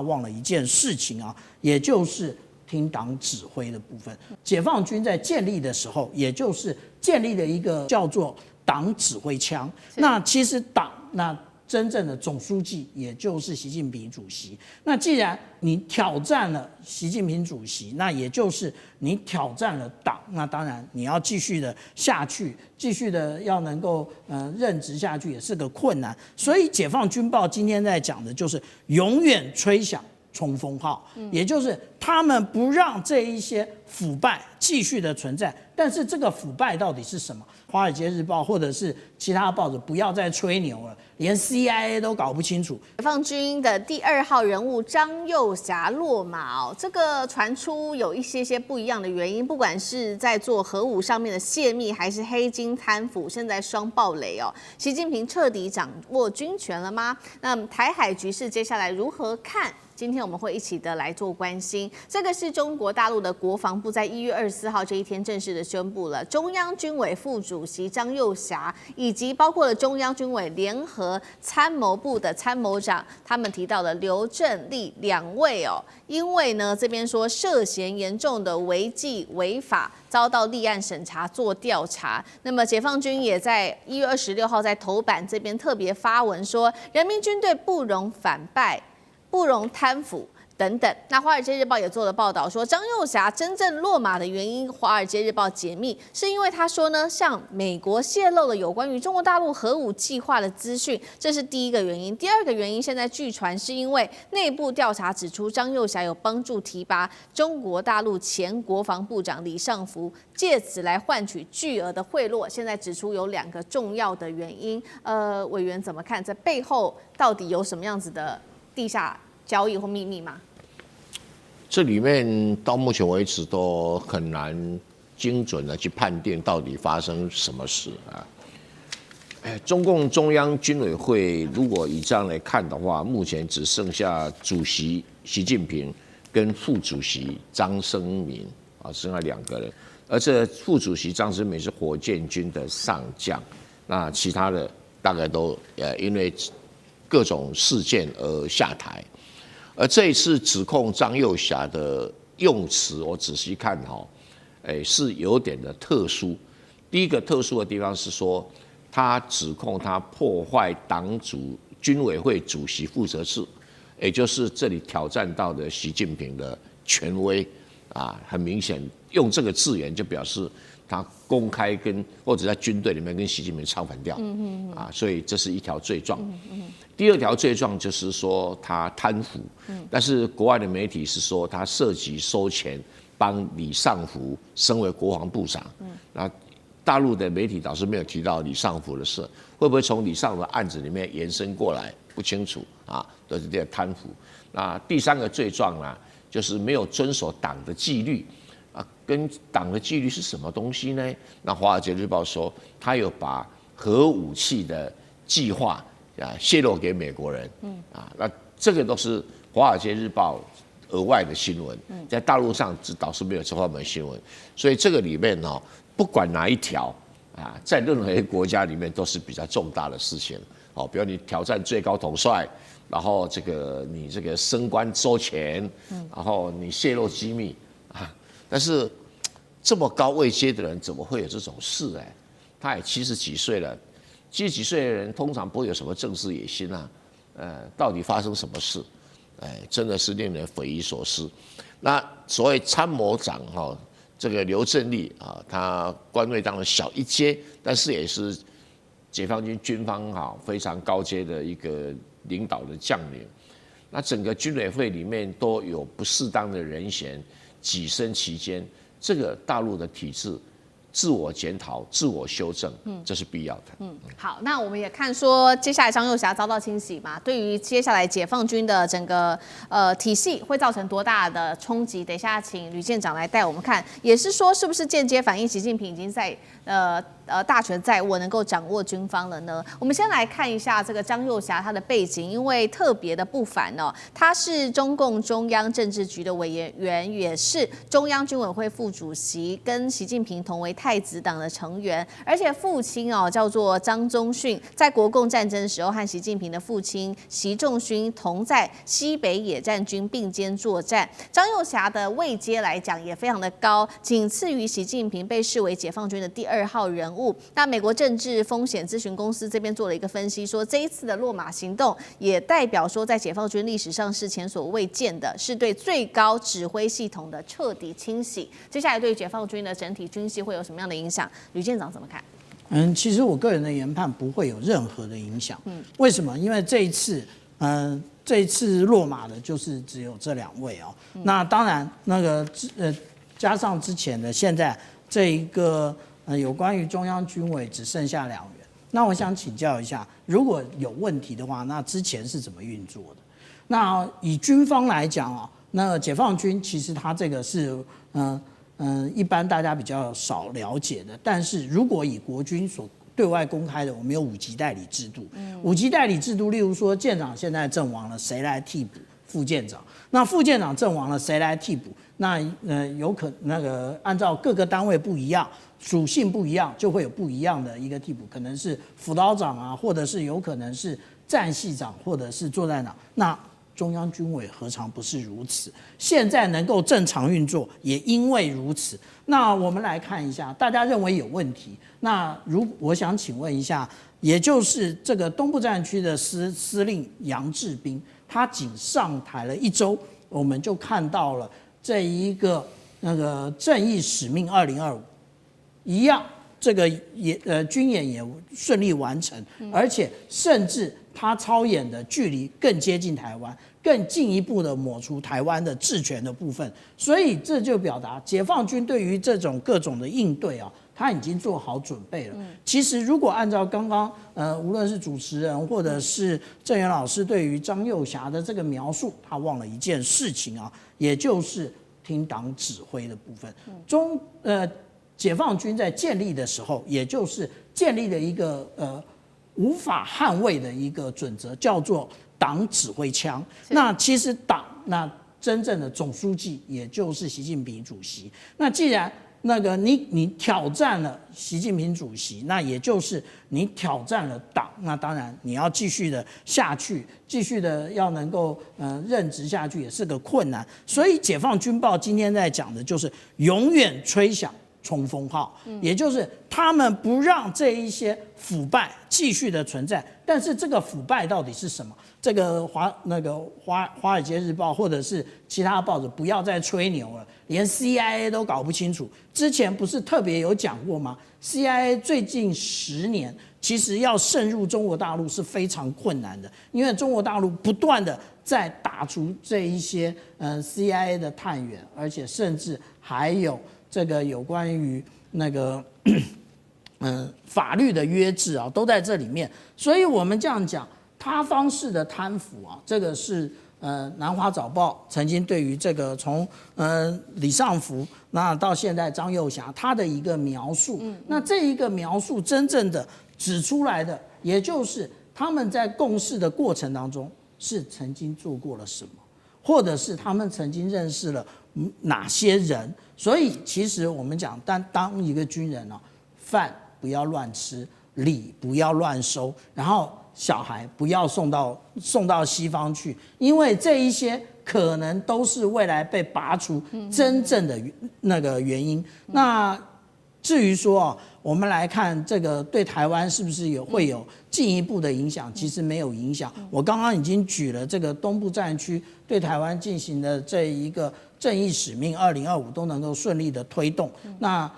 忘了一件事情啊，也就是听党指挥的部分。解放军在建立的时候，也就是建立了一个叫做党指挥枪。那其实党真正的总书记也就是习近平主席。那既然你挑战了习近平主席，那也就是你挑战了党。那当然你要继续的下去，继续的要能够任职下去也是个困难。所以解放军报今天在讲的就是永远吹响冲锋号，也就是他们不让这一些腐败继续的存在。但是这个腐败到底是什么？《华尔街日报》或者是其他报纸不要再吹牛了，连 CIA 都搞不清楚。解放军的第2号人物张又侠落马哦，这个传出有一些不一样的原因，不管是在做核武上面的泄密，还是黑金贪腐，现在双爆雷哦。习近平彻底掌握军权了吗？那台海局势接下来如何看？今天我们会一起的来做关心，这个是中国大陆的国防部在1月24号这一天正式的宣布了，中央军委副主席张又侠以及包括了中央军委联合参谋部的参谋长，他们提到了刘振立2位哦，因为呢这边说涉嫌严重的违纪违法，遭到立案审查做调查。那么解放军也在1月26号在头版这边特别发文说，人民军队不容反败，不容贪腐等等。那《华尔街日报》也做了报道说，张又侠真正落马的原因，《华尔街日报》解密是因为他说呢，向美国泄露了有关于中国大陆核武计划的资讯，这是第一个原因。第二个原因，现在据传是因为内部调查指出，张又侠有帮助提拔中国大陆前国防部长李尚福，借此来换取巨额的贿赂。现在指出有2个重要的原因，委员怎么看？这背后到底有什么样子的地下交易或秘密吗？这里面到目前为止都很难精准的去判定到底发生什么事啊。中共中央军委会如果以这样来看的话，目前只剩下主席习近平跟副主席张生民啊，剩下2个人。而这副主席张生民是火箭军的上将，那其他的大概都因为各种事件而下台。而这一次指控张又侠的用词，我仔细看是有点的特殊。第一个特殊的地方是说，他指控他破坏党组军委会主席负责制，也就是这里挑战到的习近平的权威啊，很明显用这个字眼就表示他公开或者在军队里面跟习近平唱反调，啊，所以这是一条罪状。第2条罪状就是说他贪腐，但是国外的媒体是说他涉及收钱帮李尚福升为国防部长，那大陆的媒体倒是没有提到李尚福的事，会不会从李尚福的案子里面延伸过来不清楚啊，都是这个贪腐。那第3个罪状呢，就是没有遵守党的纪律。跟党的纪律是什么东西呢？那《华尔街日报》说，他有把核武器的计划泄露给美国人，那这个都是《华尔街日报》额外的新闻，在大陆上倒是没有这方面的新闻，所以这个里面不管哪一条在任何一个国家里面都是比较重大的事情，比如你挑战最高统帅，然后你这个升官收钱，然后你泄露机密但是这么高位阶的人怎么会有这种事？他也70几岁了，70几岁的人通常不会有什么政治野心啊。到底发生什么事？真的是令人匪夷所思。那所谓参谋长这个刘振立他官位当然小一阶，但是也是解放军军方非常高阶的一个领导的将领。那整个军委会里面都有不适当的人选跻身其间，这个大陆的体制自我检讨、自我修正，这是必要的。好，那我们也看说，接下来张又侠遭到清洗嘛，对于接下来解放军的整个体系会造成多大的冲击？等一下请吕舰长来带我们看，也是说是不是间接反映习近平已经在大权在握，能够掌握军方了呢？我们先来看一下这个张又侠他的背景，因为特别的不凡哦，他是中共中央政治局的委员，也是中央军委会副主席，跟习近平同为太子党的成员，而且父亲哦叫做张宗逊，在国共战争的时候和习近平的父亲习仲勋同在西北野战军并肩作战。张又侠的位阶来讲也非常的高，仅次于习近平，被视为解放军的第2号人物。那美国政治风险咨询公司这边做了一个分析，说这一次的落马行动也代表说，在解放军历史上是前所未见的，是对最高指挥系统的彻底清洗。接下来对解放军的整体军系会有什么样的影响？吕舰长怎么看？其实我个人的研判不会有任何的影响。为什么？因为这一次落马的就是只有这2位哦。那当然，加上之前的，现在这一个有关于中央军委只剩下2员。那我想请教一下，如果有问题的话，那之前是怎么运作的？那以军方来讲啊，那解放军其实它这个是一般大家比较少了解的。但是如果以国军所对外公开的，我们有5级代理制度。5级代理制度，例如说舰长现在阵亡了，谁来替补副舰长？那副舰长阵亡了，谁来替补？那有可按照各个单位不一样，属性不一样，就会有不一样的一个替补，可能是辅导长啊，或者是有可能是战系长，或者是作战长。那中央军委何尝不是如此？现在能够正常运作，也因为如此。那我们来看一下，大家认为有问题。那我想请问一下，也就是这个东部战区的司令杨志斌，他仅上台了1周，我们就看到了这一个正义使命2025一样，这个军演也顺利完成，而且甚至他操演的距离更接近台湾，更进一步的抹除台湾的治权的部分。所以这就表达解放军对于这种各种的应对啊，他已经做好准备了。其实如果按照刚刚无论是主持人或者是郑源老师对于张又侠的这个描述，他忘了一件事情啊，也就是听党指挥的部分。解放军在建立的时候，也就是建立了一个无法捍卫的一个准则，叫做党指挥枪。那其实那真正的总书记也就是习近平主席。那既然你挑战了习近平主席，那也就是你挑战了党，那当然你要继续的下去，继续的要能够任职下去也是个困难。所以解放军报今天在讲的就是永远吹响冲锋号，也就是他们不让这一些腐败继续的存在。但是这个腐败到底是什么？这个华尔街日报或者是其他报纸不要再吹牛了，连 CIA 都搞不清楚。之前不是特别有讲过吗？ CIA 最近10年其实要渗入中国大陆是非常困难的，因为中国大陆不断的在打除这一些CIA 的探员，而且甚至还有这个有关于法律的约制啊，都在这里面。所以我们这样讲，他方式的贪腐啊，这个是南华早报曾经对于这个从李尚福那到现在张又侠他的一个描述。那这一个描述真正的指出来的，也就是他们在共事的过程当中是曾经做过了什么，或者是他们曾经认识了哪些人。所以其实我们讲，当一个军人啊，饭不要乱吃，礼不要乱收，然后小孩不要送到西方去，因为这一些可能都是未来被拔除真正的原因。那至于说我们来看这个对台湾是不是会有进一步的影响，其实没有影响。我刚刚已经举了这个东部战区对台湾进行的这一个正义使命2025都能够顺利的推动。那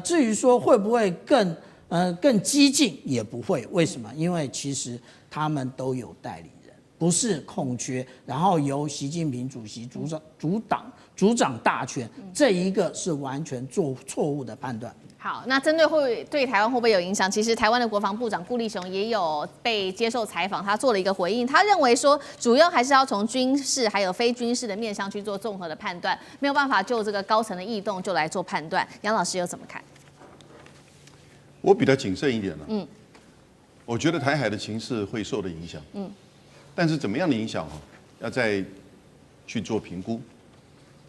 至于说会不会更激进，也不会。为什么？因为其实他们都有代理人，不是空缺，然后由习近平主席主掌大权，这一个是完全做错误的判断。好，那针对对台湾会不会有影响？其实台湾的国防部长顾立雄也有被接受采访，他做了一个回应，他认为说，主要还是要从军事还有非军事的面向去做综合的判断，没有办法就这个高层的异动就来做判断。杨老师又怎么看？我比较谨慎一点了。我觉得台海的情势会受到影响。但是怎么样的影响要再去做评估。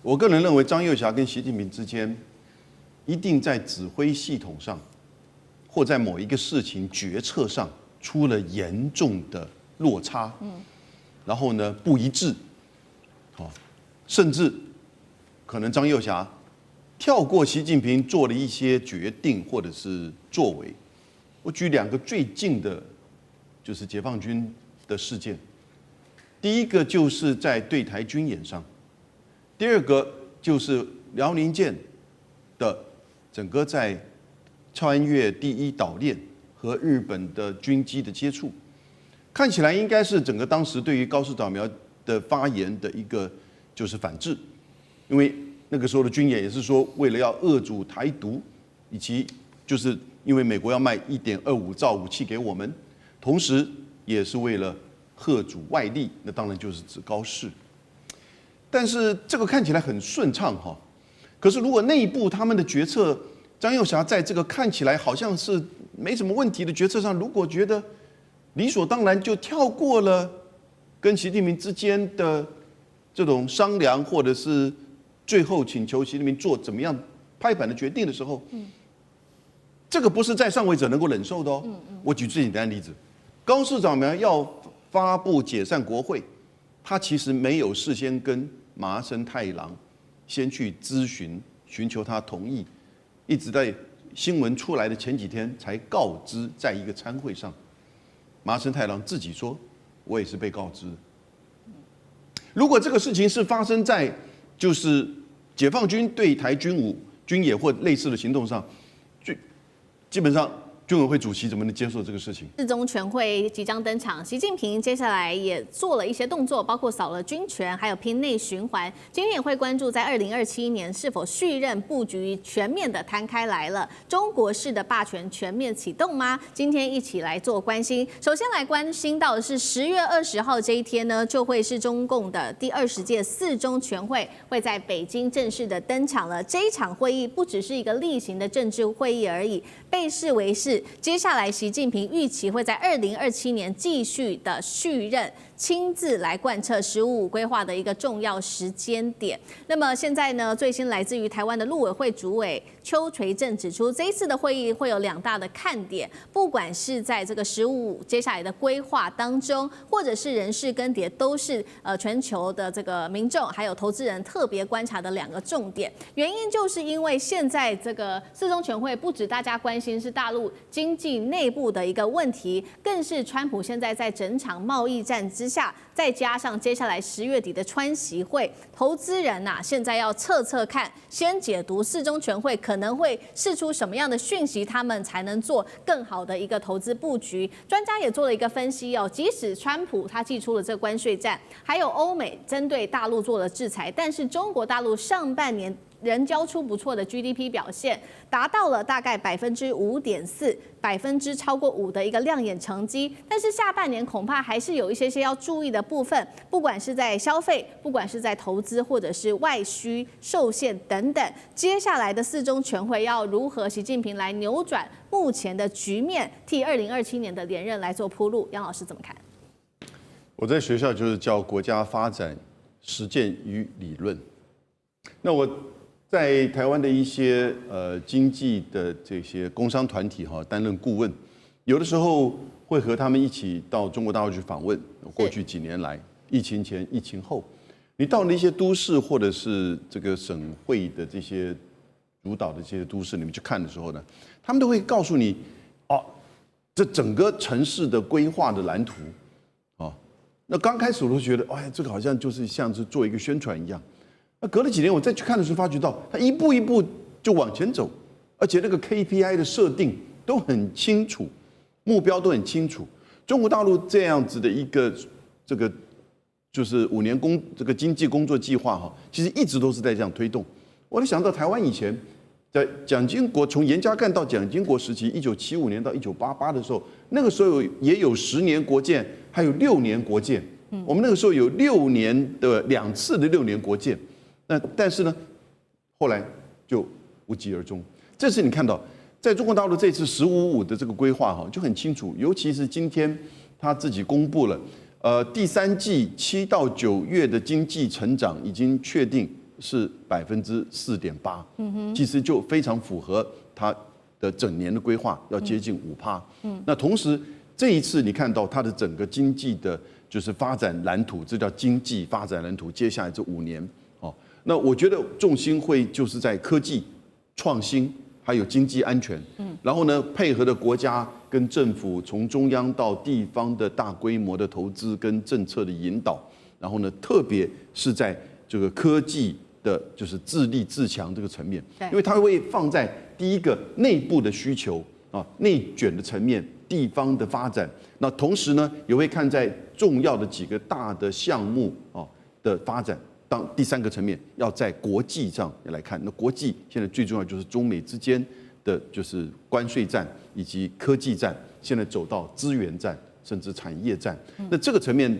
我个人认为，张又侠跟习近平之间一定在指挥系统上，或在某一个事情决策上出了严重的落差。然后呢，不一致。甚至可能张又侠跳过习近平做了一些决定或者是作为。我举2个最近的，就是解放军的事件。第一个就是在对台军演上，第2个就是辽宁舰的整个在穿越第1岛链和日本的军机的接触，看起来应该是整个当时对于高市早苗的发言的一个就是反制，因为那个时候的军演也是说为了要遏阻台独，以及就是因为美国要卖1.25兆武器给我们，同时也是为了嚇阻外力，那当然就是指高市。但是这个看起来很顺畅可是如果内部他们的决策，张又侠在这个看起来好像是没什么问题的决策上，如果觉得理所当然就跳过了跟习近平之间的这种商量，或者是最后请求习近平做怎么样拍板的决定的时候，这个不是在上位者能够忍受的我举最简单的例子，高市早苗要发布解散国会，他其实没有事先跟麻生太郎先去寻求他同意，一直在新闻出来的前几天才告知，在一个参会上，麻生太郎自己说，我也是被告知。如果这个事情是发生在就是解放军对台军演或类似的行动上，基本上军委会主席怎么能接受这个事情？四中全会即将登场，习近平接下来也做了一些动作，包括扫了军权，还有拼内循环。今天也会关注在2027年是否续任布局全面的摊开来了，中国式的霸权全面启动吗？今天一起来做关心。首先来关心到的是10月20号这一天呢，就会是中共的第20届四中全会会在北京正式的登场了。这一场会议不只是一个例行的政治会议而已，被视为是接下来习近平预期会在2027年继续的续任，亲自来贯彻“15五”规划的一个重要时间点。那么现在呢，最新来自于台湾的陆委会主委邱垂正指出，这一次的会议会有2大的看点，不管是在这个“15五”接下来的规划当中，或者是人事更迭，都是全球的这个民众还有投资人特别观察的2个重点。原因就是因为现在这个四中全会不止大家关心是大陆经济内部的一个问题，更是川普现在在整场贸易战之下，再加上接下来10月底的川习会，投资人现在要测看，先解读四中全会可能会释出什么样的讯息，他们才能做更好的一个投资布局。专家也做了一个分析即使川普他祭出了这个关税战，还有欧美针对大陆做了制裁，但是中国大陆上半年仍交出不错的 GDP 表现，达到了大概5.4%，超过5的一个亮眼成绩。但是下半年恐怕还是有一些要注意的部分，不管是在消费，不管是在投资，或者是外需受限等等。接下来的四中全会要如何习近平来扭转目前的局面，替2027年的连任来做铺路？杨老师怎么看？我在学校就是教国家发展实践与理论。那我在台湾的一些经济的这些工商团体担任顾问，有的时候会和他们一起到中国大陆去访问。过去几年来，疫情前、疫情后，你到了一些都市或者是这个省会的这些主导的这些都市里面去看的时候呢，他们都会告诉你，这整个城市的规划的蓝图，那刚开始我都觉得，这个好像就是像是做一个宣传一样。那隔了几年，我再去看的时候，发觉到它一步一步就往前走，而且那个 KPI 的设定都很清楚，目标都很清楚。中国大陆这样子的一个这个就是5年这个经济工作计划其实一直都是在这样推动。我就想到台湾以前在蒋经国从严家淦到蒋经国时期，1975年到1988的时候，那个时候也有10年国建，还有6年国建。我们那个时候有6年的2次的6年国建。但是呢，后来就无疾而终。这次你看到，在中国大陆这次“15+5”的这个规划哈，就很清楚，尤其是今天他自己公布了，第3季7到9月的经济成长已经确定是4.8%，其实就非常符合他的整年的规划，要接近5%。那同时这一次你看到它的整个经济的就是发展蓝图，这叫经济发展蓝图，接下来这5年哦，那我觉得重心会就是在科技创新。还有经济安全，然后呢，配合的国家跟政府从中央到地方的大规模的投资跟政策的引导，然后呢，特别是在这个科技的，就是自立自强这个层面，因为它会放在第一个内部的需求啊，内卷的层面，地方的发展，那同时呢，也会看在重要的几个大的项目啊的发展。当第3个层面要在国际上来看，那国际现在最重要就是中美之间的就是关税战以及科技战，现在走到资源战甚至产业战。那这个层面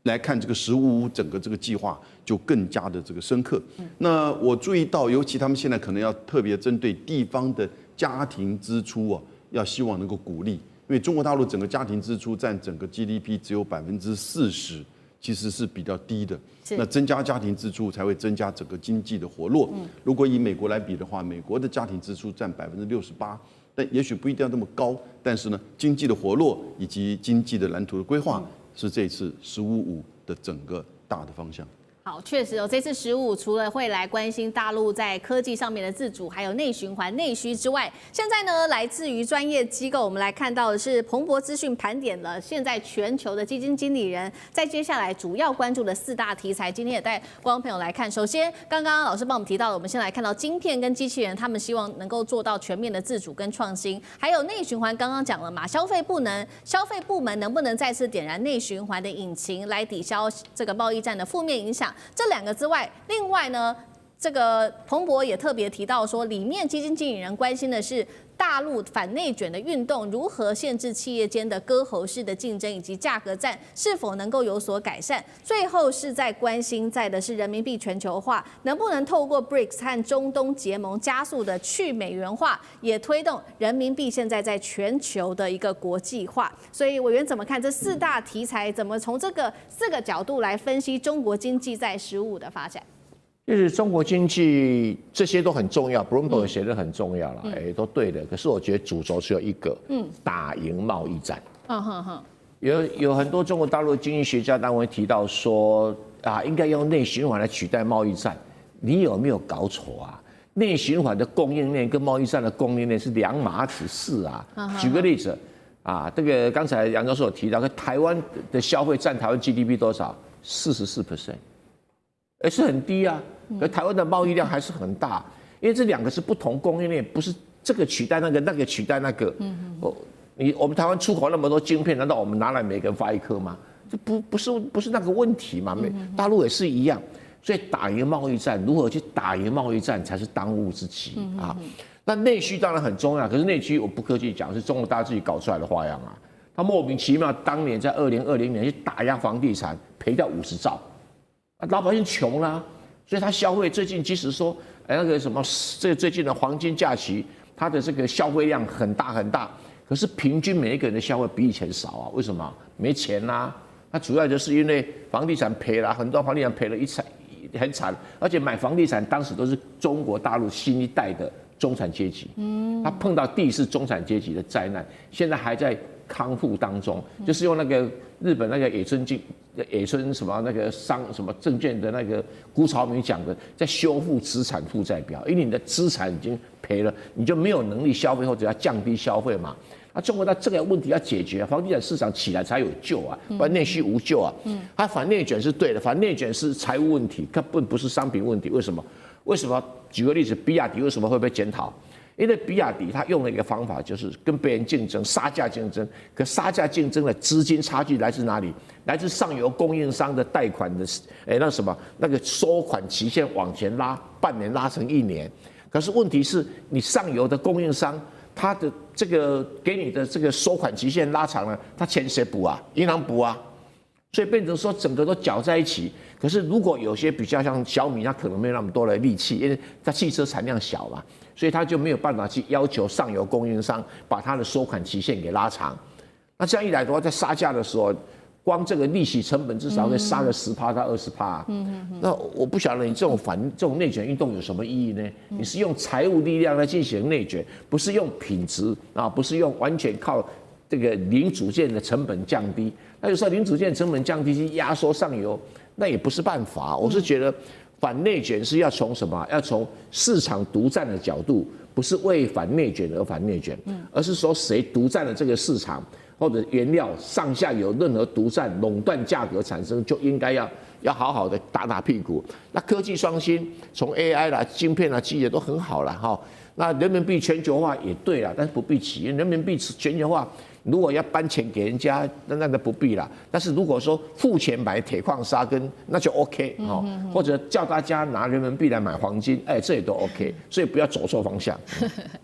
来看，这个“15+5”整个这个计划就更加的这个深刻。那我注意到，尤其他们现在可能要特别针对地方的家庭支出哦，要希望能够鼓励，因为中国大陆整个家庭支出占整个 GDP 只有40%。其实是比较低的，那增加家庭支出才会增加整个经济的活络。如果以美国来比的话，美国的家庭支出占68%，但也许不一定要那么高，但是呢，经济的活络以及经济的蓝图的规划是这次“15+5”的整个大的方向。好，确实哦，这次15除了会来关心大陆在科技上面的自主，还有内循环、内需之外，现在呢，来自于专业机构，我们来看到的是彭博资讯盘点了现在全球的基金经理人在接下来主要关注的4大题材。今天也带观众朋友来看，首先刚刚老师帮我们提到了，我们先来看到晶片跟机器人，他们希望能够做到全面的自主跟创新，还有内循环，刚刚讲了嘛，消费部门能不能再次点燃内循环的引擎，来抵消这个贸易战的负面影响？这2个之外，另外呢，这个彭博也特别提到说，里面基金经理人关心的是大陆反内卷的运动如何限制企业间的割喉式的竞争，以及价格战是否能够有所改善。最后是在关心的是人民币全球化能不能透过 BRICS 和中东结盟加速的去美元化，也推动人民币现在在全球的一个国际化。所以委员怎么看这4大题材？怎么从这个4个角度来分析中国经济在15的发展？就是中国经济这些都很重要 ，Bloomberg 写的很重要了，都对的。可是我觉得主轴只有一个，打赢贸易战。有很多中国大陆经济学家单位提到说啊，应该用内循环来取代贸易战。你有没有搞错啊？内循环的供应链跟贸易战的供应链是2码子事啊。举个例子啊，这个刚才杨教授有提到，台湾的消费占台湾 GDP 多少？44%，是很低啊。可台湾的贸易量还是很大，因为这2个是不同供应链，不是这个取代那个，那个取代那个。我们台湾出口那么多晶片，难道我们拿来每个人发1颗吗？这不是那个问题嘛？大陆也是一样，所以打赢贸易战，如何去打赢贸易战才是当务之急啊。那内需当然很重要，可是内需我不客气讲，是中国大陆自己搞出来的花样啊。他莫名其妙当年在2020年去打压房地产，赔掉50兆，老百姓穷啦。所以他消费最近，即使说，那个什么，这最近的黄金假期，它的这个消费量很大很大，可是平均每一个人的消费比以前少啊？为什么？没钱啦。那主要就是因为房地产赔了，很多房地产赔了很惨，而且买房地产当时都是中国大陆新一代的中产阶级，他碰到第4中产阶级的灾难，现在还在康复当中，就是用那个日本那个野村什么那个什么证券的那个辜朝明讲的，在修复资产负债表，因为你的资产已经赔了，你就没有能力消费或者要降低消费嘛。那中国的这个问题要解决，房地产市场起来才有救啊，不然内需无救啊。它反内卷是对的，反内卷是财务问题，它不是商品问题。为什么？举个例子，比亚迪为什么会被检讨？因为比亚迪它用了一个方法，就是跟别人竞争，杀价竞争。可杀价竞争的资金差距来自哪里？来自上游供应商的贷款的，那个收款期限往前拉，半年拉成1年。可是问题是你上游的供应商，他的这个给你的这个收款期限拉长了，他钱谁补啊？银行补啊。所以变成说整个都搅在一起。可是如果有些比较像小米，它可能没有那么多的力气，因为它汽车产量小嘛，所以它就没有办法去要求上游供应商把它的收款期限给拉长。那这样一来的话，在杀价的时候，光这个利息成本至少会杀个10%到20%。那我不晓得你这种内卷运动有什么意义呢？你是用财务力量来进行内卷，不是用品质啊，不是用完全靠这个零组件的成本降低。那有时候零组件成本降低去压缩上游，那也不是办法。我是觉得反内卷是要从什么？要从市场独占的角度，不是为反内卷而反内卷，而是说谁独占了这个市场，或者原料上下有任何独占、垄断价格产生，就应该要好好的打打屁股。那科技创新，从 AI 啦、晶片啦、机械都很好了哈。那人民币全球化也对了，但是不必急，因为人民币全球化。如果要搬钱给人家，那不必啦。但是如果说付钱买铁矿砂那就 OK 哈，或者叫大家拿人民币来买黄金，这也都 OK。所以不要走错方向。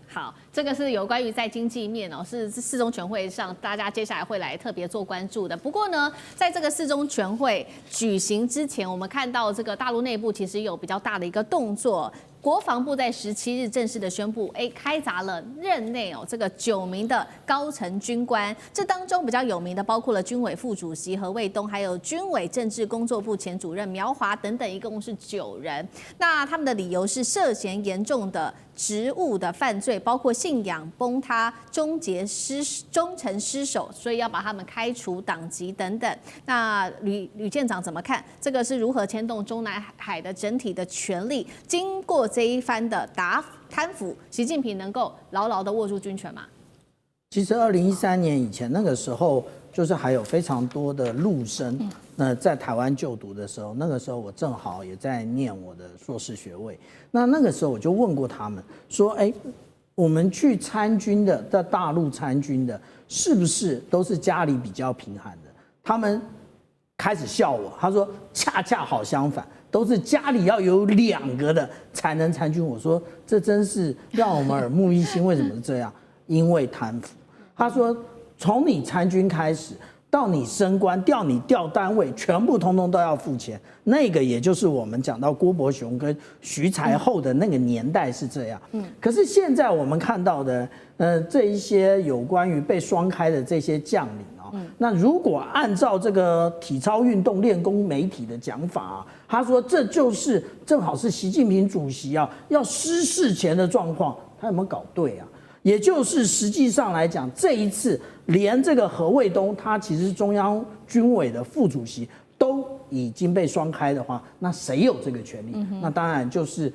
好，这个是有关于在经济面是四中全会上大家接下来会来特别做关注的。不过呢，在这个四中全会举行之前，我们看到这个大陆内部其实有比较大的一个动作。国防部在17日正式的宣布，开闸了任内这个9名的高层军官，这当中比较有名的包括了军委副主席何卫东，还有军委政治工作部前主任苗华等等，一共是9人。那他们的理由是涉嫌严重的职务的犯罪，包括信仰崩塌、忠诚失守，所以要把他们开除党籍等等。那吕舰长怎么看？这个是如何牵动中南海的整体的权力？经过这一番的贪腐，习近平能够牢牢的握住军权吗？其实2013年以前那个时候，就是还有非常多的陆生，在台湾就读的时候，那个时候我正好也在念我的硕士学位。那个时候我就问过他们说，我们去参军的，在大陆参军的，是不是都是家里比较贫寒的？他们开始笑我，他说恰恰好相反，都是家里要有2个的才能参军。我说这真是让我们耳目一新，为什么是这样？因为贪腐。他说从你参军开始到你升官调单位，全部通通都要付钱。那个也就是我们讲到郭伯雄跟徐才厚的那个年代是这样。可是现在我们看到的，这一些有关于被双开的这些将领那如果按照这个体操运动练功媒体的讲法他说这就是正好是习近平主席要失事前的状况，他有没有搞对啊？也就是实际上来讲，这一次连这个何卫东，他其实中央军委的副主席都已经被双开的话，那谁有这个权利？那当然就是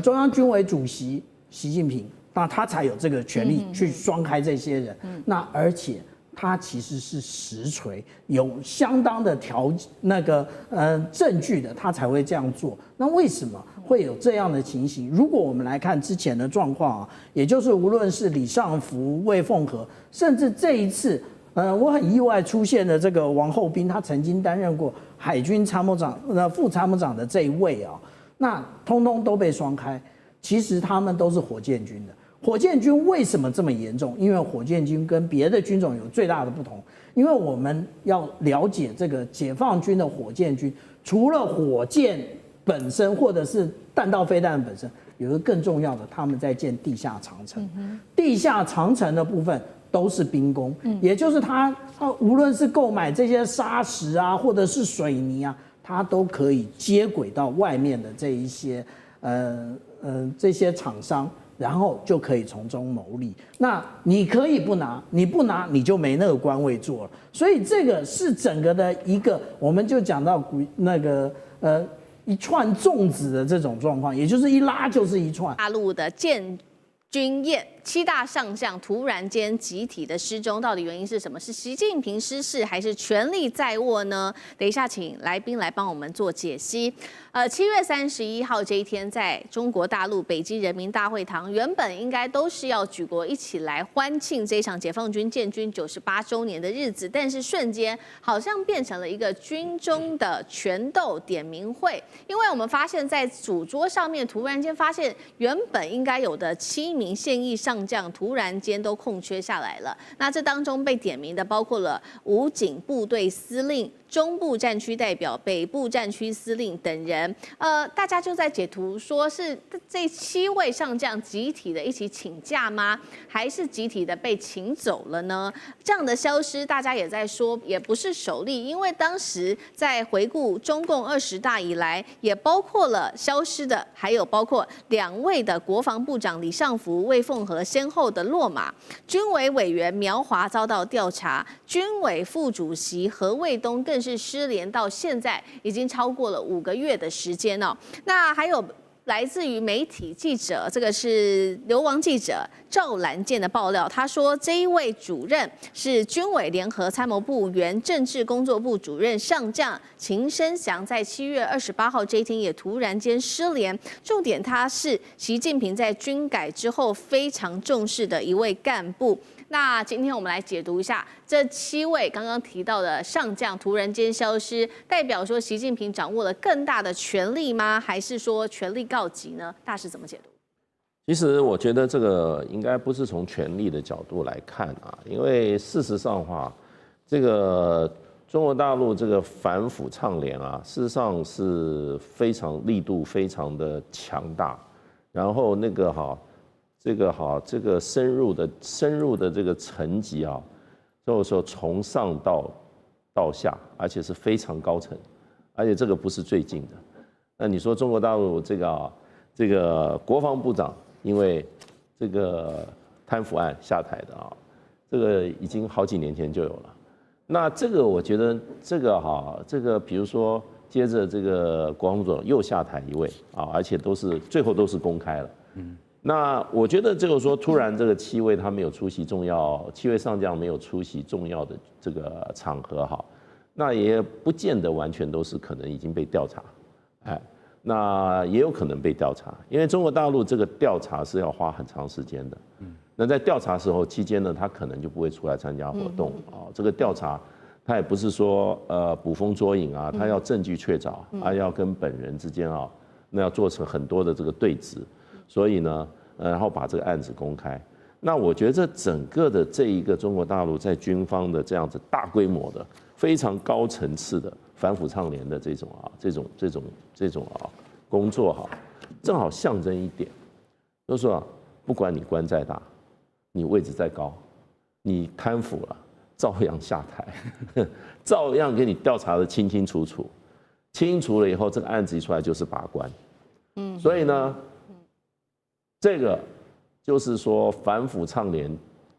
中央军委主席习近平，那他才有这个权利去双开这些人。那而且他其实是实锤，有相当的证据的，他才会这样做。那为什么会有这样的情形？如果我们来看之前的状况也就是无论是李尚福、魏凤和，甚至这一次，我很意外出现的这个王厚斌，他曾经担任过海军参谋长、副参谋长的这一位那通通都被双开。其实他们都是火箭军的。火箭军为什么这么严重？因为火箭军跟别的军种有最大的不同。因为我们要了解这个解放军的火箭军，除了火箭本身或者是弹道飞弹本身，有一个更重要的，他们在建地下长城。地下长城的部分都是兵工，也就是他无论是购买这些砂石或者是水泥他都可以接轨到外面的这一些这些厂商。然后就可以从中牟利。那你可以不拿，你不拿你就没那个官位做了。所以这个是整个的一个，我们就讲到一串粽子的这种状况，也就是一拉就是一串。大陆的建军宴，7大上将突然间集体的失踪，到底原因是什么？是习近平失势，还是权力在握呢？等一下，请来宾来帮我们做解析。7月31号这一天，在中国大陆北京人民大会堂，原本应该都是要举国一起来欢庆这场解放军建军98周年的日子，但是瞬间好像变成了一个军中的权斗点名会，因为我们发现，在主桌上面突然间发现原本应该有的7名名现役上将突然间都空缺下来了。那这当中被点名的包括了武警部队司令、中部战区代表、北部战区司令等人。大家就在解读说是这7位上将集体的一起请假吗？还是集体的被请走了呢？这样的消失，大家也在说，也不是首例，因为当时在回顾中共20大以来，也包括了消失的，还有包括2位的国防部长李尚福、魏凤和先后的落马，军委委员苗华遭到调查，军委副主席何卫东更是失联到现在已经超过了5个月的时间哦。那还有来自于媒体记者，这个是流亡记者赵兰健的爆料，他说这一位主任是军委联合参谋部原政治工作部主任上将秦生祥，在7月28号这一天也突然间失联。重点他是习近平在军改之后非常重视的一位干部。那今天我们来解读一下这7位刚刚提到的上将突然间消失，代表说习近平掌握了更大的权力吗？还是说权力告急呢？大师怎么解读？其实我觉得这个应该不是从权力的角度来看啊，因为事实上的话，这个中国大陆这个反腐倡廉啊，事实上是非常力度非常的强大，然后那个这个深入的这个层级啊，就是说从上到下，而且是非常高层，而且这个不是最近的。那你说中国大陆这个国防部长因为这个贪腐案下台的啊，这个已经好几年前就有了。那这个我觉得这个比如说接着这个国防部长又下台一位啊，而且最后都是公开了。那我觉得就是说，突然这个7位他没有出席7位上将没有出席重要的这个场合哈，那也不见得完全都是可能已经被调查，那也有可能被调查，因为中国大陆这个调查是要花很长时间的，那在调查时候期间呢，他可能就不会出来参加活动啊，这个调查他也不是说捕风捉影啊，他要证据确凿，要跟本人之间啊，那要做成很多的这个对质。所以呢，然后把这个案子公开。那我觉得这整个的这一个中国大陆在军方的这样子大规模的、非常高层次的反腐倡廉的这种工作哈，正好象征一点，就是说不管你官再大，你位置再高，你贪腐了，照样下台，照样给你调查的清清楚楚，清楚了以后，这个案子一出来就是把关。所以呢。这个就是说反腐倡廉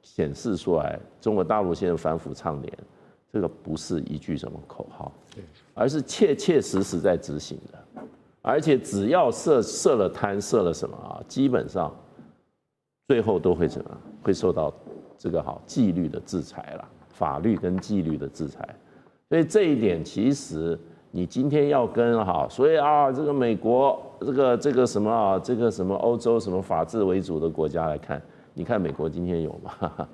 显示出来，中国大陆现在反腐倡廉，这个不是一句什么口号，而是切切实实在执行的，而且只要涉了贪涉了什么啊，基本上最后都会怎么会受到这个纪律的制裁啦，法律跟纪律的制裁，所以这一点其实。你今天要跟所以这个美国这个什么这个什么欧洲什么法治为主的国家来看，你看美国今天有吗？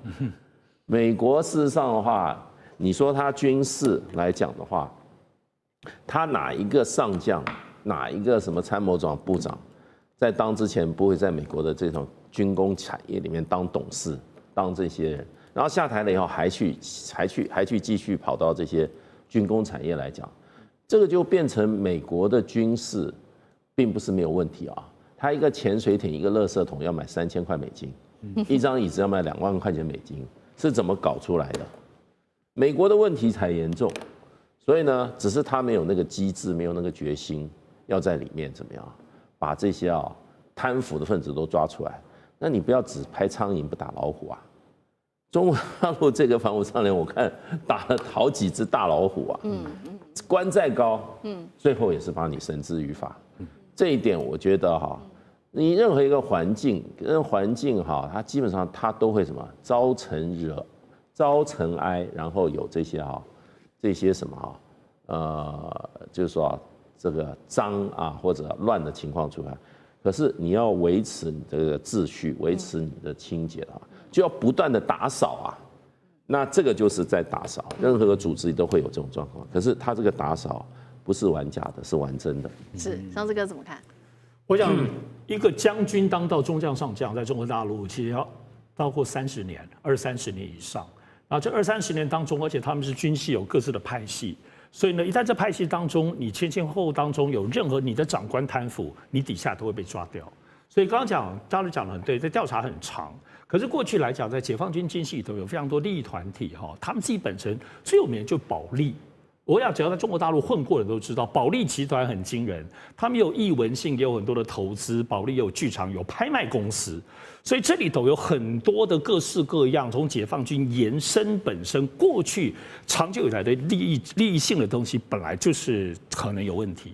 美国事实上的话，你说他军事来讲的话，他哪一个上将，哪一个什么参谋长、部长，在当之前不会在美国的这种军工产业里面当董事，当这些人，然后下台了以后还去继续跑到这些军工产业来讲。这个就变成美国的军事，并不是没有问题啊。他一个潜水艇、一个垃圾桶要买3000块美金，一张椅子要卖2万块钱美金，是怎么搞出来的？美国的问题才严重，所以呢，只是他没有那个机制，没有那个决心，要在里面怎么样把这些贪腐的分子都抓出来。那你不要只拍苍蝇不打老虎啊！中国大陆这个反腐倡廉，我看打了好几只大老虎啊。官再高，最后也是把你绳之于法。这一点我觉得你任何一个环境，它基本上它都会什么招尘惹、招尘埃，然后有这些什么就是说这个脏或者乱的情况出来。可是你要维持你这个秩序，维持你的清洁就要不断的打扫那这个就是在打扫，任何个组织都会有这种状况。可是他这个打扫不是玩假的，是玩真的。是，上次哥怎么看？我想一个将军当到中将上将，在中国大陆其实要超过30年，20-30年以上。然后这20-30年当中，而且他们是军系有各自的派系，所以呢，一旦这派系当中你前后当中有任何你的长官贪腐，你底下都会被抓掉。所以刚刚大家讲得很对，这调查很长。可是过去来讲，在解放军军系里头有非常多利益团体哈，他们自己本身最有名的就保利。我想只要在中国大陆混过的都知道，保利集团很惊人，他们有艺文性，也有很多的投资，保利有剧场，有拍卖公司，所以这里头有很多的各式各样，从解放军延伸本身过去长久以来的利益性的东西，本来就是可能有问题。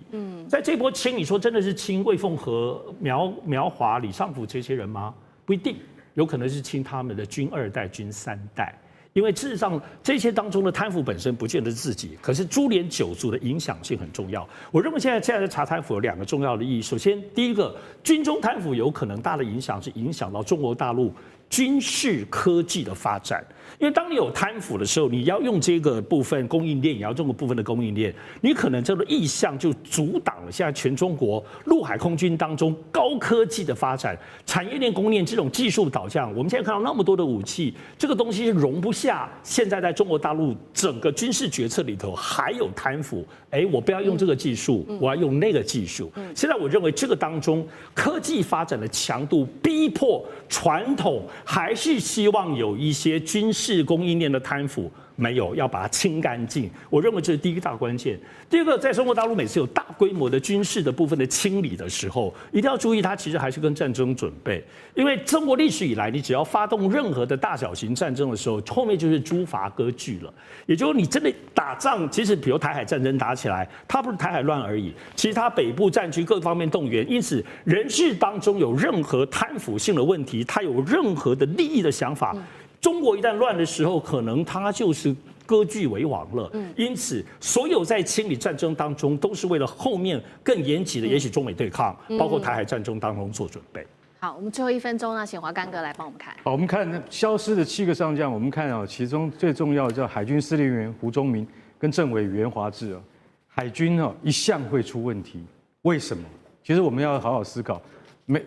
在这波清，你说真的是清魏凤和、苗华、李尚福这些人吗？不一定，有可能是清他们的军2代、军3代。因为事实上，这些当中的贪腐本身不见得是自己，可是株连九族的影响性很重要。我认为现在查贪腐有2个重要的意义。首先，第一个，军中贪腐有可能大的影响是影响到中国大陆军事科技的发展。因为当你有贪腐的时候，你要用这个部分供应链，也要这个部分的供应链，你可能这个意向就阻挡了现在全中国陆海空军当中高科技的发展，产业链供应链这种技术导向。我们现在看到那么多的武器，这个东西容不下现在在中国大陆整个军事决策里头还有贪腐。我不要用这个技术，我要用那个技术。现在我认为这个当中科技发展的强度逼迫传统还是希望有一些军事供应链的贪腐，没有，要把它清干净。我认为这是第一个大关键。第二个，在中国大陆每次有大规模的军事的部分的清理的时候，一定要注意，它其实还是跟战争准备。因为中国历史以来，你只要发动任何的大小型战争的时候，后面就是诸伐割据了。也就是你真的打仗，其实比如台海战争打起来，它不是台海乱而已，其实它北部战区各方面动员，因此人事当中有任何贪腐性的问题，它有任何的利益的想法。中国一旦乱的时候，可能它就是割据为王了。因此，所有在清理战争当中，都是为了后面更严谨的，也许中美对抗，包括台海战争当中做准备。好，我们最后1分钟呢，请华干哥来帮我们看。好，我们看消失的7个上将，我们看其中最重要的叫海军司令员胡宗明跟政委袁华志海军一向会出问题，为什么？其实我们要好好思考。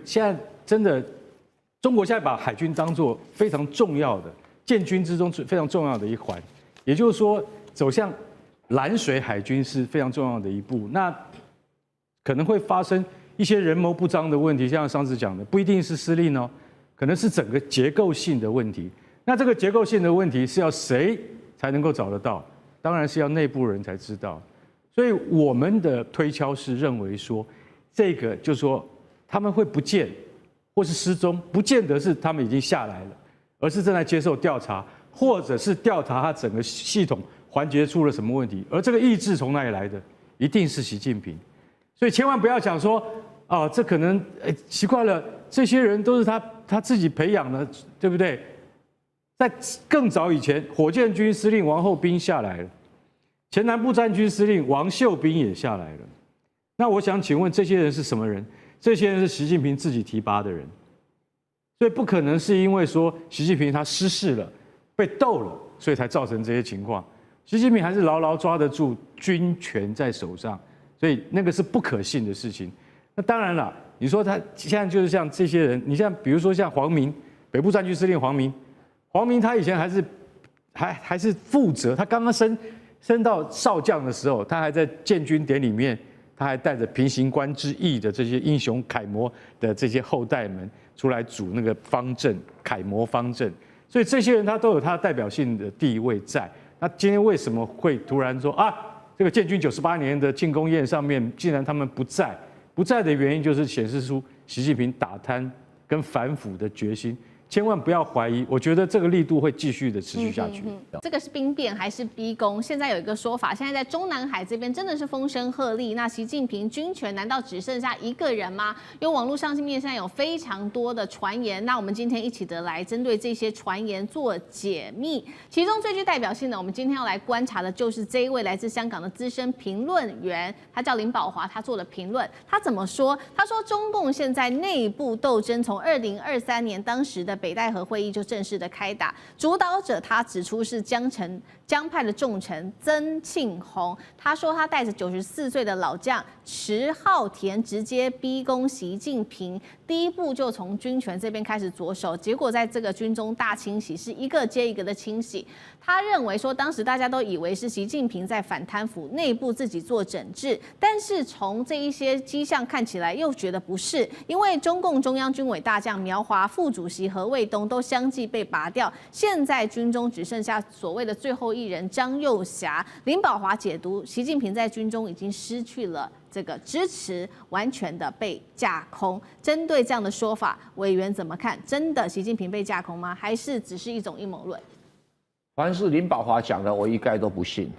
现在真的。中国现在把海军当作非常重要的建军之中非常重要的一环，也就是说，走向蓝水海军是非常重要的一步。那可能会发生一些人谋不臧的问题，像上次讲的，不一定是司令可能是整个结构性的问题。那这个结构性的问题是要谁才能够找得到？当然是要内部人才知道。所以我们的推敲是认为说，这个就是说他们会不见。或是失踪，不见得是他们已经下来了，而是正在接受调查，或者是调查他整个系统环节出了什么问题。而这个意志从哪里来的？一定是习近平。所以千万不要想说，这可能奇怪了，这些人都是他自己培养的，对不对？在更早以前，火箭军司令王厚斌下来了，前南部战区司令王秀斌也下来了。那我想请问，这些人是什么人？这些人是习近平自己提拔的人，所以不可能是因为说习近平他失势了、被斗了，所以才造成这些情况。习近平还是牢牢抓得住军权在手上，所以那个是不可信的事情。那当然了，你说他现在就是像这些人，你像比如说像黄明，北部战区司令黄明他以前还是负责，他刚刚升到少将的时候，他还在建军典里面。他还带着平型关之役的这些英雄楷模的这些后代们出来组那个方阵，楷模方阵，所以这些人他都有他代表性的地位在。那今天为什么会突然说这个建军98年的庆功宴上面，竟然他们不在的原因，就是显示出习近平打贪跟反腐的决心。千万不要怀疑，我觉得这个力度会继续的持续下去。这个是兵变还是逼宫？现在有一个说法，现在在中南海这边真的是风声鹤唳。那习近平军权难道只剩下一个人吗？因为网络上面现在有非常多的传言，那我们今天一起的来针对这些传言做解密。其中最具代表性的，我们今天要来观察的就是这一位来自香港的资深评论员，他叫林保华，他做的评论，他怎么说？他说中共现在内部斗争从2023年当时的北戴河会议就正式的开打。主导者他指出是江派的重臣曾庆红，他说他带着94岁的老将池浩田直接逼宫习近平，第一步就从军权这边开始着手，结果在这个军中大清洗是一个接一个的清洗。他认为说，当时大家都以为是习近平在反贪腐，内部自己做整治，但是从这一些迹象看起来，又觉得不是，因为中共中央军委大将苗华、副主席何卫东都相继被拔掉，现在军中只剩下所谓的最后一人张又侠。林保华解读，习近平在军中已经失去了这个支持，完全的被架空。针对这样的说法，委员怎么看？真的习近平被架空吗？还是只是一种阴谋论？凡是林保华讲的，我一概都不信。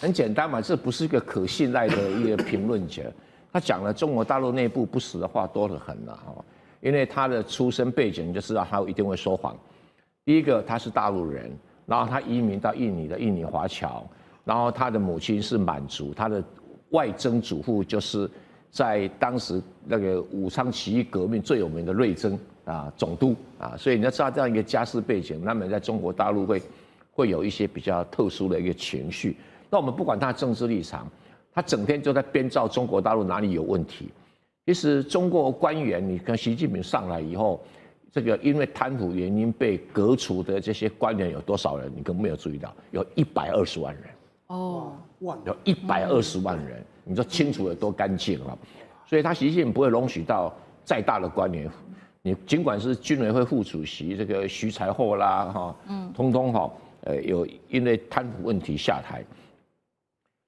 很简单嘛，这不是一个可信赖的一个评论者。他讲了中国大陆内部不实的话多得很了哦，因为他的出身背景你就知道他一定会说谎。第一个，他是大陆人，然后他移民到印尼的印尼华侨，然后他的母亲是满族，他的外曾祖父就是在当时那个武昌起义革命最有名的瑞珍总督所以你要知道这样一个家世背景，他们在中国大陆会有一些比较特殊的一个情绪。那我们不管他的政治立场，他整天就在编造中国大陆哪里有问题。其实中国官员，你看习近平上来以后，这个因为贪腐原因被革除的这些官员有多少人？你根本没有注意到，有120万人。哦，有120万人，你说清楚有多干净了？所以他习近平不会容许到再大的官员，你尽管是军委会副主席这个徐才厚啦通通有因为贪腐问题下台。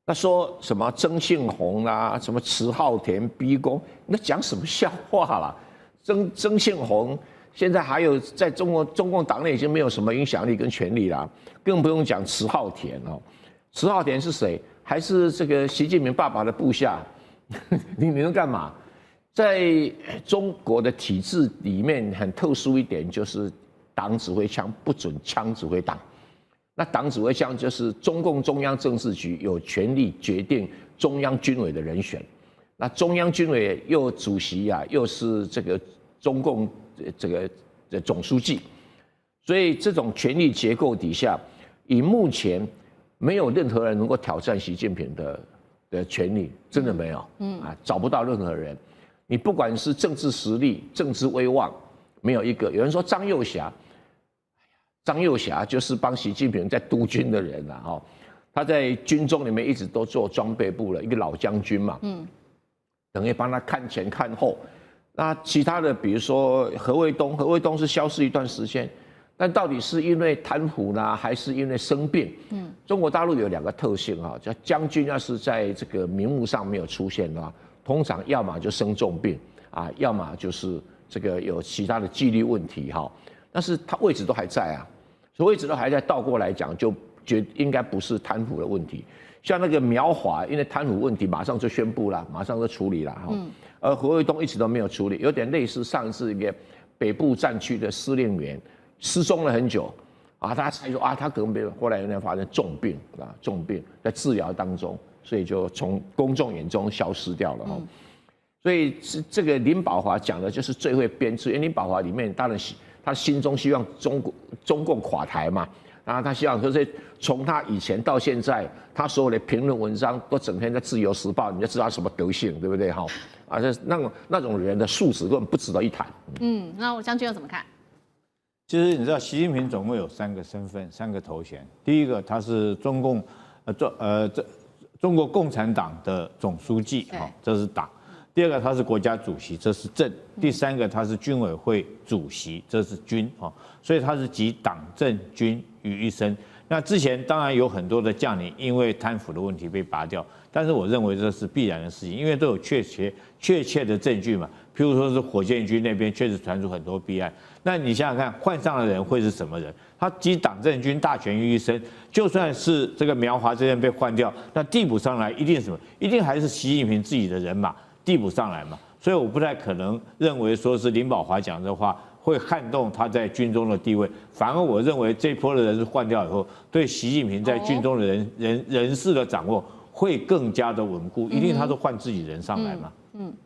那说什么曾庆红啦，什么池浩田逼宫，你在讲什么笑话啦？曾庆红现在还有在中共党内已经没有什么影响力跟权力啦，更不用讲池浩田哦。池浩田是谁？还是这个习近平爸爸的部下？你能干嘛？在中国的体制里面，很特殊一点就是党指挥枪不准枪指挥党。那党指挥枪就是中共中央政治局有权力决定中央军委的人选。那中央军委又主席又是这个中共这个总书记，所以这种权力结构底下，以目前没有任何人能够挑战习近平的权力，真的没有，找不到任何人。你不管是政治实力、政治威望，没有一个。有人说张又侠就是帮习近平在督军的人他在军中里面一直都做装备部的一个老将军嘛，等于帮他看前看后。那其他的，比如说何卫东是消失一段时间。但到底是因为贪腐呢，还是因为生病？中国大陆有2个特性叫将军要是在这个名目上没有出现的话，通常要么就生重病要么就是这个有其他的纪律问题但是他位置都还在所以位置都还在，倒过来讲就应该不是贪腐的问题。像那个苗华，因为贪腐问题马上就宣布了，马上就处理了而何卫东一直都没有处理，有点类似上次一个北部战区的司令员。失踪了很久大家猜说他可能没有，后来有人发现重病在治疗当中，所以就从公众眼中消失掉了所以这个林保华讲的就是最会编织，因为林保华里面当然他心中希望中共垮台嘛，然后他希望就是从他以前到现在，他所有的评论文章都整天在《自由时报》，你就知道他什么德性，对不对那种人的素质根本不值得一谈。那我将军又怎么看？其实你知道，习近平总共有3个身份、3个头衔。第一个，他是中国共产党的总书记，这是党；第二个，他是国家主席，这是政；第三个，他是军委会主席，这是军所以他是集党政军于一身。那之前当然有很多的将领因为贪腐的问题被拔掉，但是我认为这是必然的事情，因为都有确切的证据嘛。譬如说是火箭军那边确实传出很多弊案，那你想想看，换上的人会是什么人？他集党政军大权于一身，就算是这个苗华这边被换掉，那递补上来一定什么？一定还是习近平自己的人马递补上来嘛。所以我不太可能认为说是林保华讲的话会撼动他在军中的地位，反而我认为这波的人换掉以后，对习近平在军中的人事的掌握会更加的稳固，一定他是换自己人上来嘛。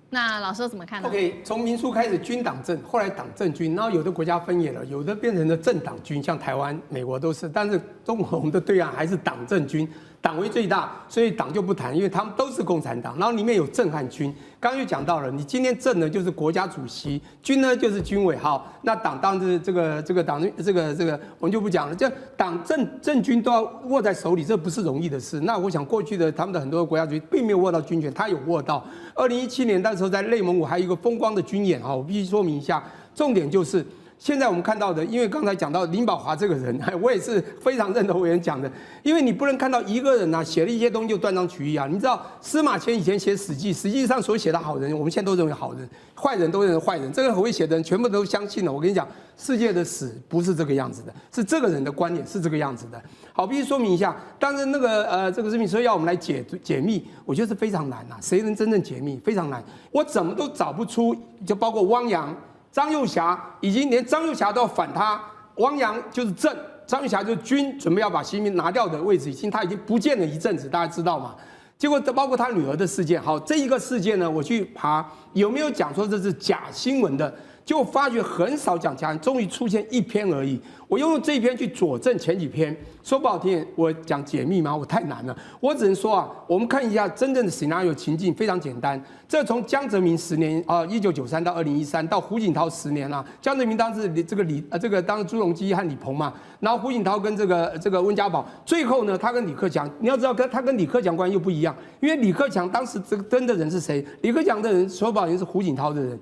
那老师怎么看呢 ？OK， 从民初开始军党政，后来党政军，然后有的国家分野了，有的变成了政党军，像台湾、美国都是，但是中国我们的对岸还是党政军。党为最大，所以党就不谈，因为他们都是共产党。然后里面有政和军，刚刚就讲到了，你今天政呢就是国家主席，军呢就是军委，好，那党当然这个党这个我们就不讲了，这党政军都要握在手里，这不是容易的事。那我想过去的他们的很多国家主席并没有握到军权，他有握到。2017年那时候在内蒙古还有一个风光的军演啊，我必须说明一下，重点就是。现在我们看到的，因为刚才讲到林保华这个人，我也是非常认同委员讲的，因为你不能看到一个人啊写了一些东西就断章取义啊。你知道司马迁以前写《史记》，实际上所写的好人，我们现在都认为好人，坏人都认为坏人。这个很会写的人全部都相信了。我跟你讲，世界的史不是这个样子的，是这个人的观点是这个样子的。好，必须说明一下，当然那个这个视频说要我们来解密，我觉得是非常难啊。谁能真正解密？非常难，我怎么都找不出，就包括汪洋。张幼霞已经连张幼霞都要反他，汪洋就是正，张幼霞就是军，准备要把习近平拿掉的位置，他已经不见了一阵子，大家知道吗？结果包括他女儿的事件，好，这一个事件呢，我去爬有没有讲说这是假新闻的，结果发觉很少讲假，终于出现一篇而已。我用这一篇去佐证前几篇，说不好听，我讲解密吗？我太难了，我只能说啊，我们看一下真正的 scenario 情境非常简单。这从江泽民10年啊，1993到2013，到胡锦涛10年啊。江泽民当时这个当时朱镕基和李鹏嘛，然后胡锦涛跟这个温家宝，最后呢，他跟李克强，你要知道他跟李克强关系又不一样，因为李克强当时这个跟的人是谁？李克强的人说不好听是胡锦涛的人。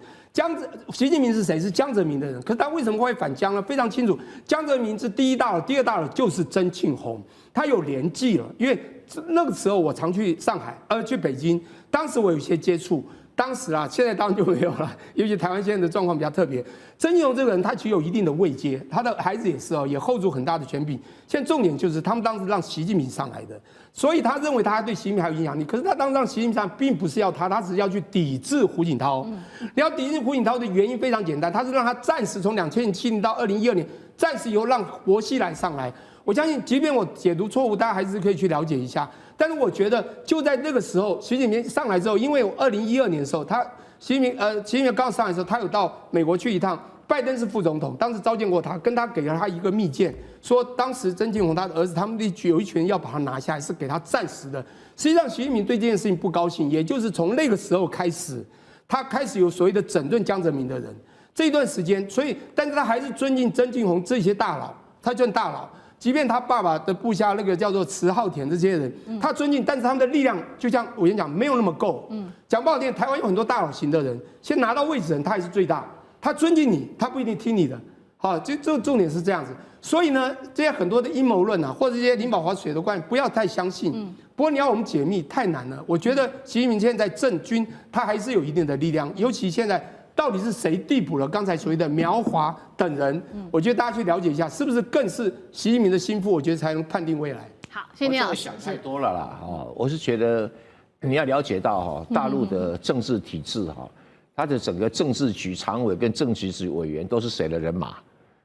习近平是谁？是江泽民的人。可是他为什么会反江呢？非常清楚，江泽民是第一大佬，第二大佬就是曾庆红，他有年纪了。因为那个时候我常去上海，去北京，当时我有一些接触。当时啊，现在当然就没有了。尤其台湾现在的状况比较特别。曾庆红这个人，他具有一定的位阶，他的孩子也是哦，也 hold 住很大的权柄。现在重点就是他们当时让习近平上来的，所以他认为他对习近平还有影响力。可是他当时让习近平上，并不是要他只是要去抵制胡锦涛。你要抵制胡锦涛的原因非常简单，他是让他暂时从2007年到2012年，暂时由让薄熙来上来。我相信，即便我解读错误，大家还是可以去了解一下。但是我觉得，就在那个时候，习近平上来之后，因为2012年的时候，习近平刚上来的时候，他有到美国去一趟，拜登是副总统，当时召见过他，跟他给了他一个密件，说当时曾庆红他的儿子他们有一群人要把他拿下来，是给他暂时的。实际上，习近平对这件事情不高兴，也就是从那个时候开始，他开始有所谓的整顿江泽民的人。这一段时间，所以，但是他还是尊敬曾庆红这些大佬，他尊大佬。即便他爸爸的部下那个叫做迟浩田这些人，他尊敬，但是他们的力量就像我先讲，没有那么够。讲不好听，台湾有很多大佬型的人，先拿到位置的人，他还是最大。他尊敬你，他不一定听你的。好，这重点是这样子。所以呢，这些很多的阴谋论啊，或者这些林保华水的观念，不要太相信。不过你要我们解密太难了。我觉得习近平现在政军他还是有一定的力量，尤其现在。到底是谁递补了刚才所谓的苗华等人？我觉得大家去了解一下，是不是更是习近平的心腹？我觉得才能判定未来。好，谢谢老师。想太多了啦，我是觉得你要了解到大陆的政治体制它的整个政治局常委跟政治局委员都是谁的人马？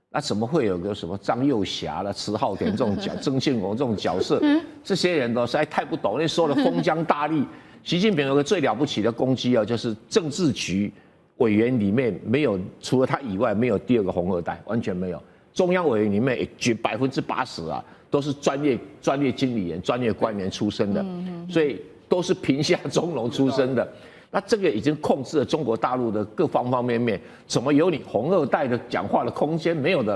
那怎么会有个什么张幼霞啦、迟浩田这种曾庆红这种角色？这些人都实在太不懂，那说的封疆大吏。习近平有个最了不起的功绩就是政治局。委员里面没有，除了他以外，没有第二个红二代，完全没有。中央委员里面也80%啊，都是专业经理人、专业官员出身的，所以都是贫下中农出身的。那这个已经控制了中国大陆的各方方面面，怎么有你红二代的讲话的空间？没有的。